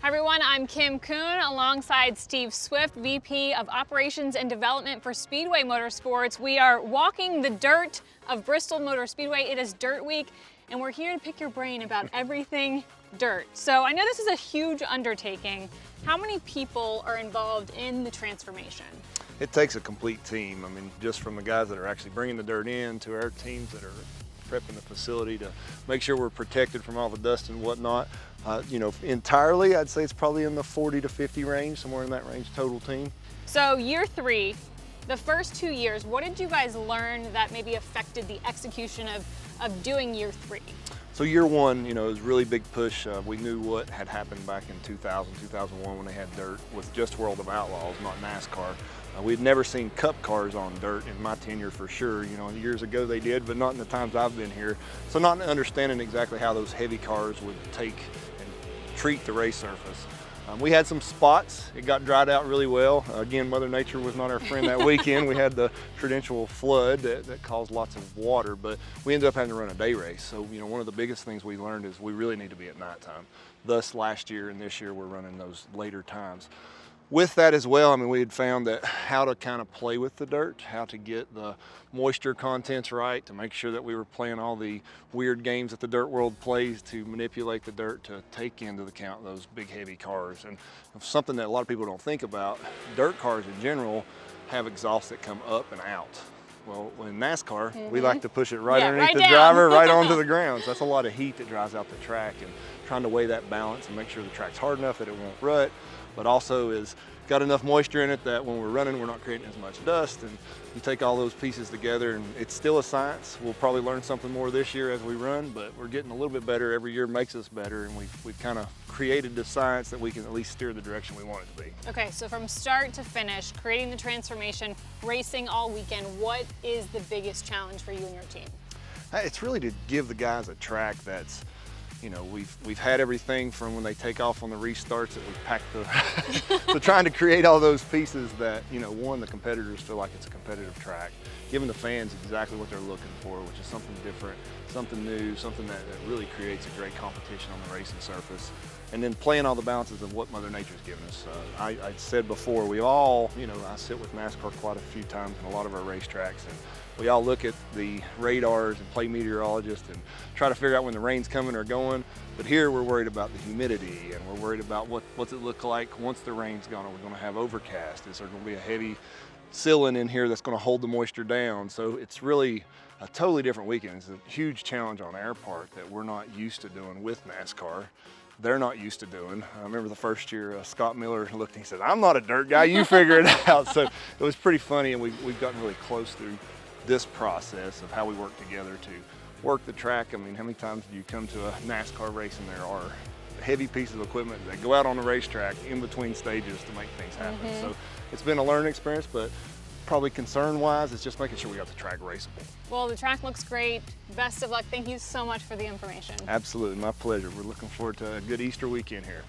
Hi everyone, I'm Kim Coon alongside Steve Swift, VP of Operations and Development for Speedway Motorsports. We are walking the dirt of Bristol Motor Speedway. It is Dirt Week, and we're here to pick your brain about everything dirt. So I know this is a huge undertaking. How many people are involved in the transformation? It takes a complete team. I mean, just from the guys that are actually bringing the dirt in to our teams that are prepping the facility to make sure we're protected from all the dust and whatnot. Entirely, I'd say it's probably in the 40 to 50 range, somewhere in that range, total team. So year three, the first 2 years, what did you guys learn that maybe affected the execution of doing year three? So year one, it was a really big push. We knew what had happened back in 2000, 2001 when they had dirt with just World of Outlaws, not NASCAR. We'd never seen cup cars on dirt in my tenure for sure. Years ago they did, but not in the times I've been here. So not understanding exactly how those heavy cars would take and treat the race surface. We had some spots. It got dried out really well. Again, Mother Nature was not our friend that weekend. We had the traditional flood that caused lots of water, but we ended up having to run a day race. So, one of the biggest things we learned is we really need to be at nighttime. Thus, last year and this year, we're running those later times. With that as well, we had found that how to kind of play with the dirt, how to get the moisture contents right, to make sure that we were playing all the weird games that the dirt world plays to manipulate the dirt to take into account those big heavy cars. And something that a lot of people don't think about, dirt cars in general have exhausts that come up and out. Well, in NASCAR, we like to push it right underneath the driver, right onto the ground. So that's a lot of heat that drives out the track, and trying to weigh that balance and make sure the track's hard enough that it won't rut, but also is got enough moisture in it that when we're running, we're not creating as much dust. And you take all those pieces together, and it's still a science. We'll probably learn something more this year as we run, but we're getting a little bit better. Every year makes us better, and we've kind of created the science that we can at least steer the direction we want it to be. Okay, so from start to finish, creating the transformation, racing all weekend, what is the biggest challenge for you and your team? It's really to give the guys a track that's, we've had everything from when they take off on the restarts that we've packed so trying to create all those pieces that, one, the competitors feel like it's a competitive track, giving the fans exactly what they're looking for, which is something different, something new, something that really creates a great competition on the racing surface. And then playing all the balances of what Mother Nature's given us. I said before, we all, I sit with NASCAR quite a few times in a lot of our racetracks, and we all look at the radars and play meteorologists and try to figure out when the rain's coming or going. But here we're worried about the humidity, and we're worried about what's it look like once the rain's gone. Are we going to have overcast? Is there going to be a heavy ceiling in here that's going to hold the moisture down? So it's really a totally different weekend. It's a huge challenge on our part that we're not used to doing with NASCAR. They're not used to doing. I remember the first year, Scott Miller looked and he said, "I'm not a dirt guy, you figure it out." So it was pretty funny, and we've gotten really close through this process of how we work together to work the track. How many times do you come to a NASCAR race and there are heavy pieces of equipment that go out on the racetrack in between stages to make things happen? So it's been a learning experience, but probably concern-wise, it's just making sure we got the track raceable. Well, the track looks great. Best of luck. Thank you so much for the information. Absolutely, my pleasure. We're looking forward to a good Easter weekend here.